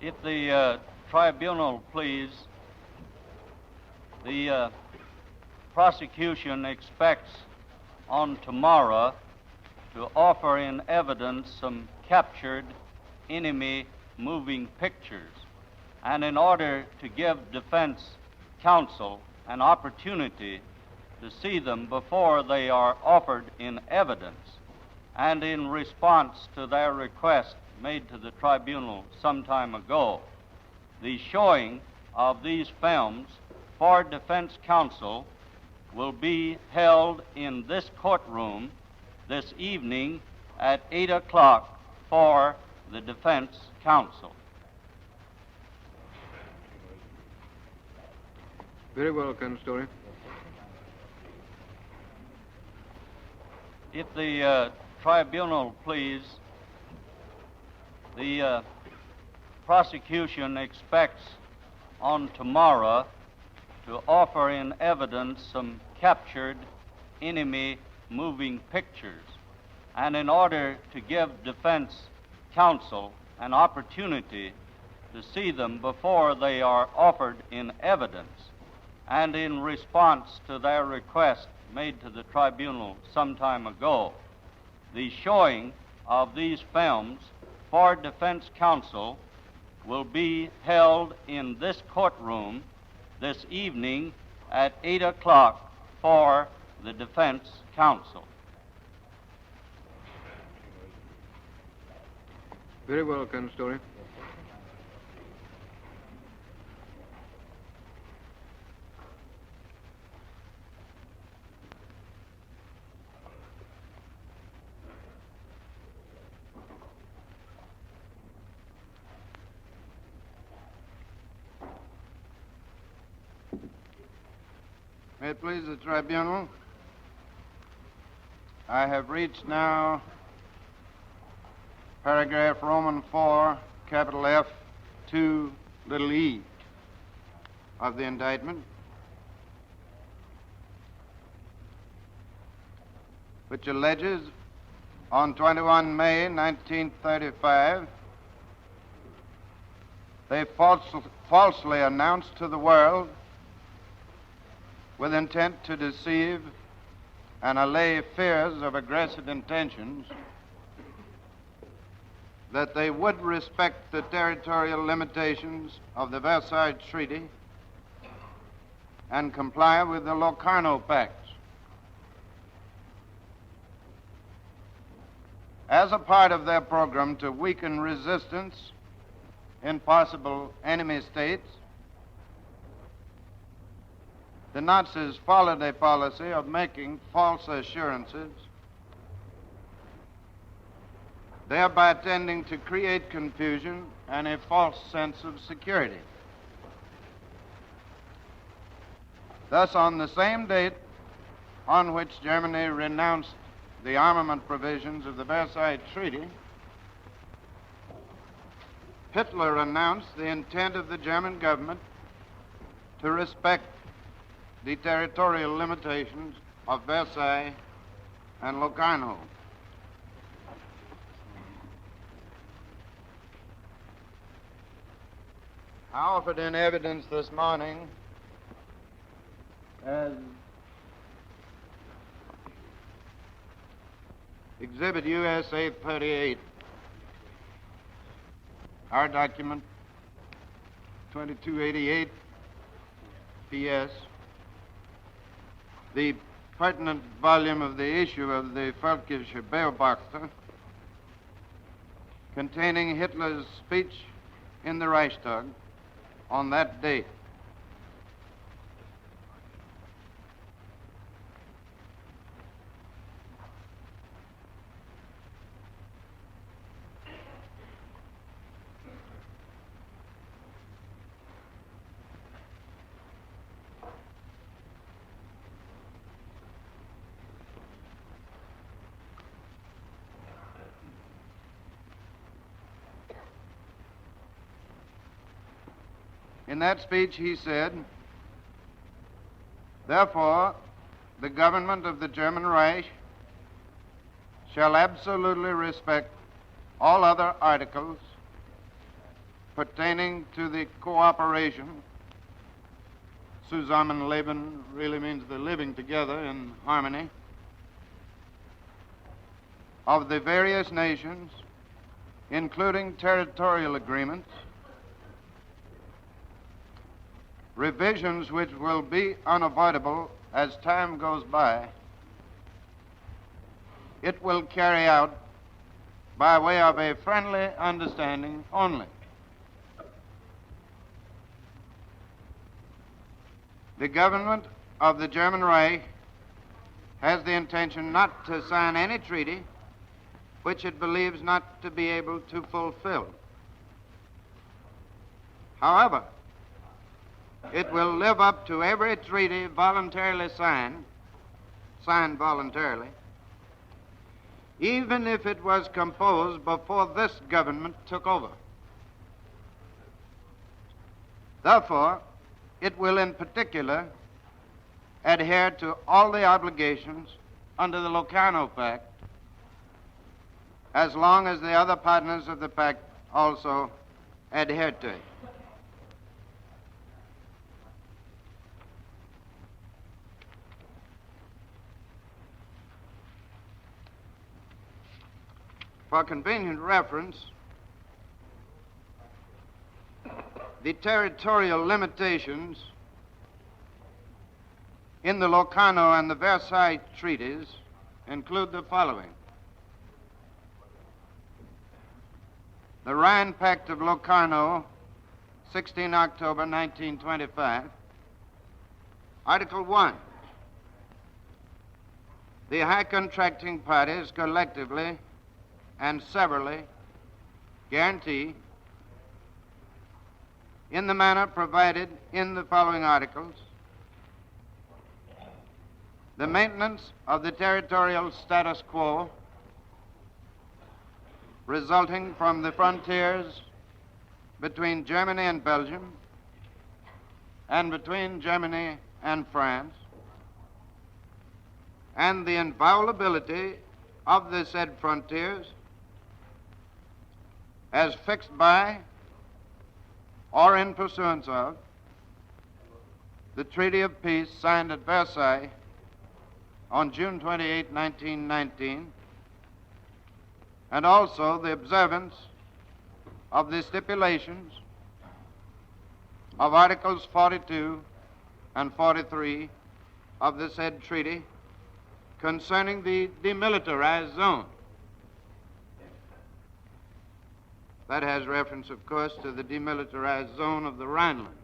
If the tribunal please, the prosecution expects on tomorrow to offer in evidence some captured enemy moving pictures. And in order to give defense counsel an opportunity to see them before they are offered in evidence, and in response to their request made to the tribunal some time ago, the showing of these films for defense counsel will be held in this courtroom this evening at 8 o'clock for the defense counsel. Very well, Colonel Story. If the tribunal please, the prosecution expects on tomorrow to offer in evidence some captured enemy moving pictures. And in order to give defense counsel an opportunity to see them before they are offered in evidence, and in response to their request made to the tribunal some time ago, the showing of these films for defense counsel will be held in this courtroom this evening at 8 o'clock for the defense counsel. Very well, Colonel Story. May it please the tribunal, I have reached now paragraph Roman 4, capital F, 2, little e of the indictment, which alleges on 21 May 1935 they falsely announced to the world, with intent to deceive and allay fears of aggressive intentions, that they would respect the territorial limitations of the Versailles Treaty and comply with the Locarno Pacts. As a part of their program to weaken resistance in possible enemy states, the Nazis followed a policy of making false assurances, thereby tending to create confusion and a false sense of security. Thus, on the same date on which Germany renounced the armament provisions of the Versailles Treaty, Hitler announced the intent of the German government to respect the territorial limitations of Versailles and Locarno. I offered in evidence this morning as Exhibit USA 38, our document 2288 PS, the pertinent volume of the issue of the Völkische Beobachter, containing Hitler's speech in the Reichstag on that date. In that speech, he said, "Therefore, the government of the German Reich shall absolutely respect all other articles pertaining to the cooperation, Zusammenleben really means the living together in harmony, of the various nations, including territorial agreements, revisions which will be unavoidable as time goes by, it will carry out by way of a friendly understanding only. The government of the German Reich has the intention not to sign any treaty which it believes not to be able to fulfill. However, it will live up to every treaty voluntarily signed voluntarily, even if it was composed before this government took over. Therefore, it will in particular adhere to all the obligations under the Locarno Pact, as long as the other partners of the pact also adhere to it. For convenient reference, the territorial limitations in the Locarno and the Versailles treaties include the following. The Rhine Pact of Locarno, 16 October 1925, Article 1. The high contracting parties collectively and severally guarantee, in the manner provided in the following articles, the maintenance of the territorial status quo resulting from the frontiers between Germany and Belgium and between Germany and France, and the inviolability of the said frontiers as fixed by or in pursuance of the Treaty of Peace signed at Versailles on June 28, 1919, and also the observance of the stipulations of Articles 42 and 43 of the said treaty concerning the demilitarized zone. That has reference, of course, to the demilitarized zone of the Rhineland.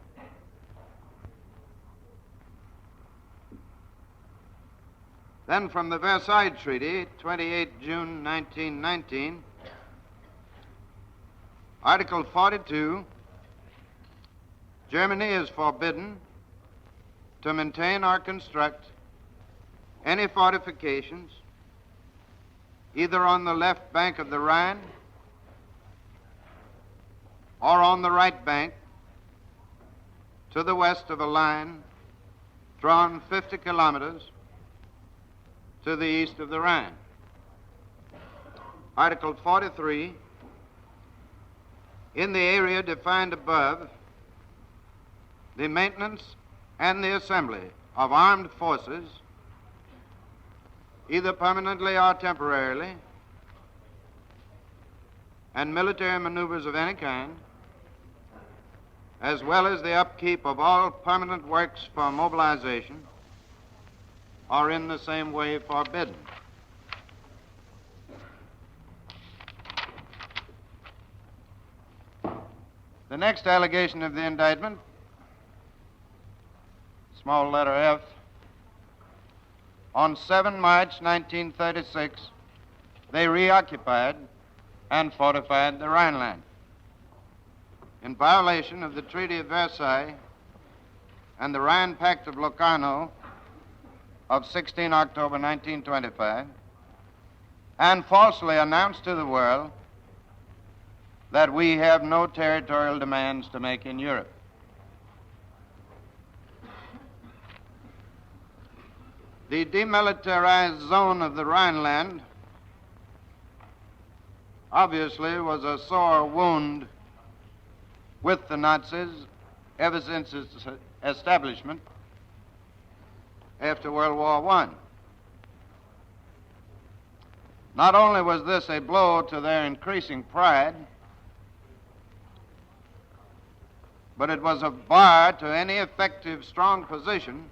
Then from the Versailles Treaty, 28 June 1919, Article 42, Germany is forbidden to maintain or construct any fortifications either on the left bank of the Rhine or on the right bank to the west of a line drawn 50 kilometers to the east of the Rhine. Article 43, in the area defined above, the maintenance and the assembly of armed forces, either permanently or temporarily, and military maneuvers of any kind, as well as the upkeep of all permanent works for mobilization, are in the same way forbidden. The next allegation of the indictment, small letter F, on 7 March 1936, they reoccupied and fortified the Rhineland in violation of the Treaty of Versailles and the Rhine Pact of Locarno of 16 October 1925, and falsely announced to the world that we have no territorial demands to make in Europe. The demilitarized zone of the Rhineland obviously was a sore wound with the Nazis ever since its establishment after World War I. Not only was this a blow to their increasing pride, but it was a bar to any effective, strong position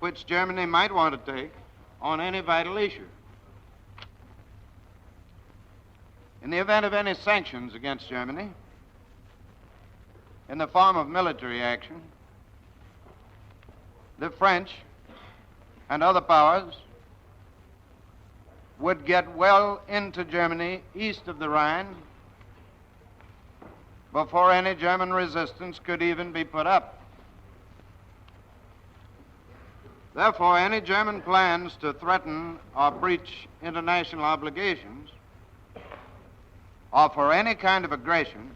which Germany might want to take on any vital issue. In the event of any sanctions against Germany, in the form of military action, the French and other powers would get well into Germany east of the Rhine before any German resistance could even be put up. Therefore, any German plans to threaten or breach international obligations or for any kind of aggression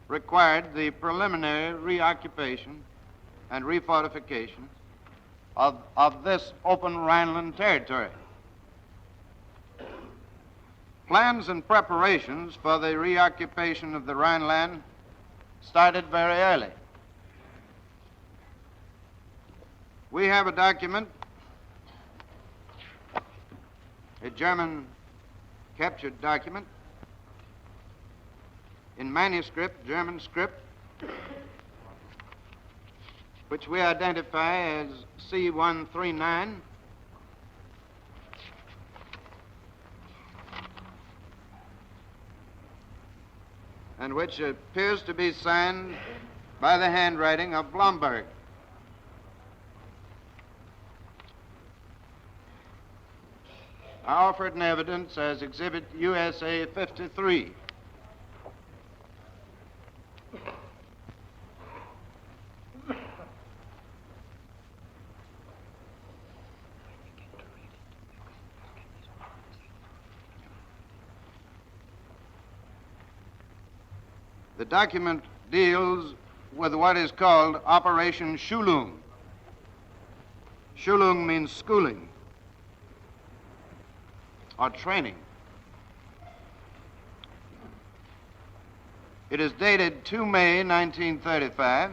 required the preliminary reoccupation and refortification of this open Rhineland territory. Plans and preparations for the reoccupation of the Rhineland started very early. We have a document, a German captured document, in manuscript, German script, which we identify as C-139, and which appears to be signed by the handwriting of Blomberg. I offer it in evidence as Exhibit USA 53. The document deals with what is called Operation Schulung. Schulung means schooling or training. It is dated 2 May 1935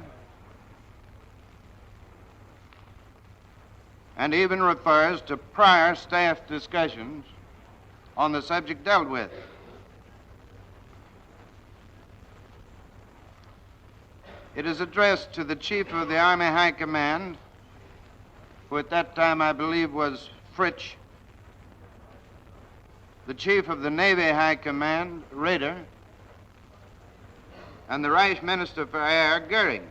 and even refers to prior staff discussions on the subject dealt with. It is addressed to the Chief of the Army High Command, who at that time I believe was Fritsch, the Chief of the Navy High Command, Raeder, and the Reich Minister for Air, Goering.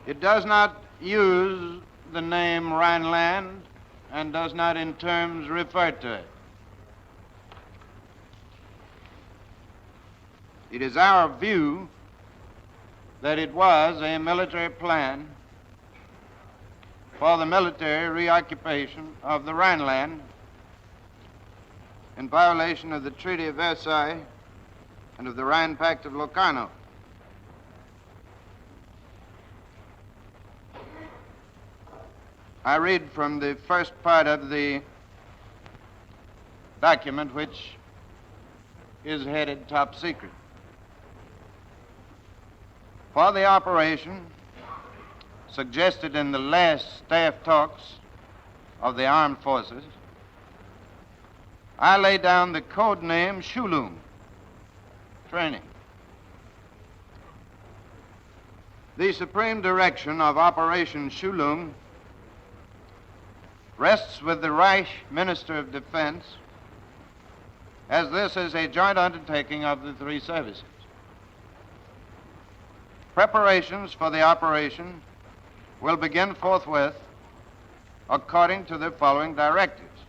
It does not use the name Rhineland and does not in terms refer to it. It is our view that it was a military plan for the military reoccupation of the Rhineland in violation of the Treaty of Versailles and of the Rhine Pact of Locarno. I read from the first part of the document, which is headed Top Secret. For the operation suggested in the last staff talks of the armed forces, I lay down the code name Schulung, training. The supreme direction of Operation Schulung rests with the Reich Minister of Defense, as this is a joint undertaking of the three services. Preparations for the operation will begin forthwith according to the following directives.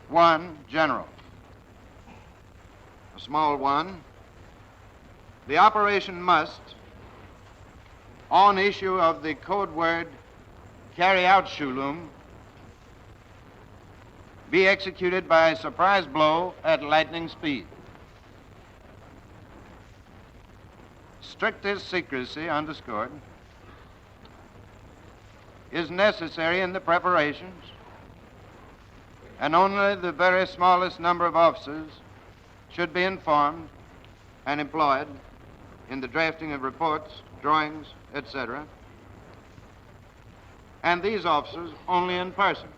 1, general. A small one, the operation must, on issue of the code word carry out Schulung, be executed by a surprise blow at lightning speed. Strictest secrecy underscored. is necessary in the preparations, and only the very smallest number of officers should be informed and employed in the drafting of reports, drawings, etc., and these officers only in person.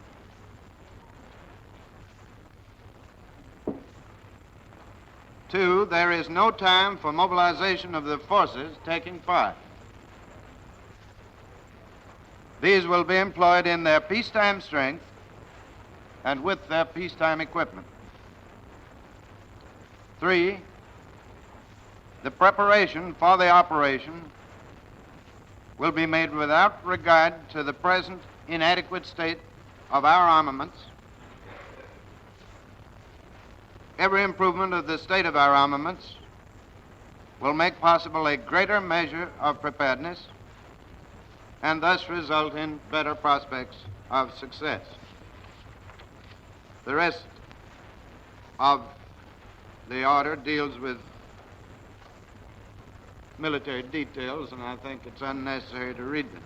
Two, there is no time for mobilization of the forces taking part. These will be employed in their peacetime strength and with their peacetime equipment. Three, the preparation for the operation will be made without regard to the present inadequate state of our armaments. Every improvement of the state of our armaments will make possible a greater measure of preparedness and thus result in better prospects of success. The rest of the order deals with military details, and I think it's unnecessary to read them.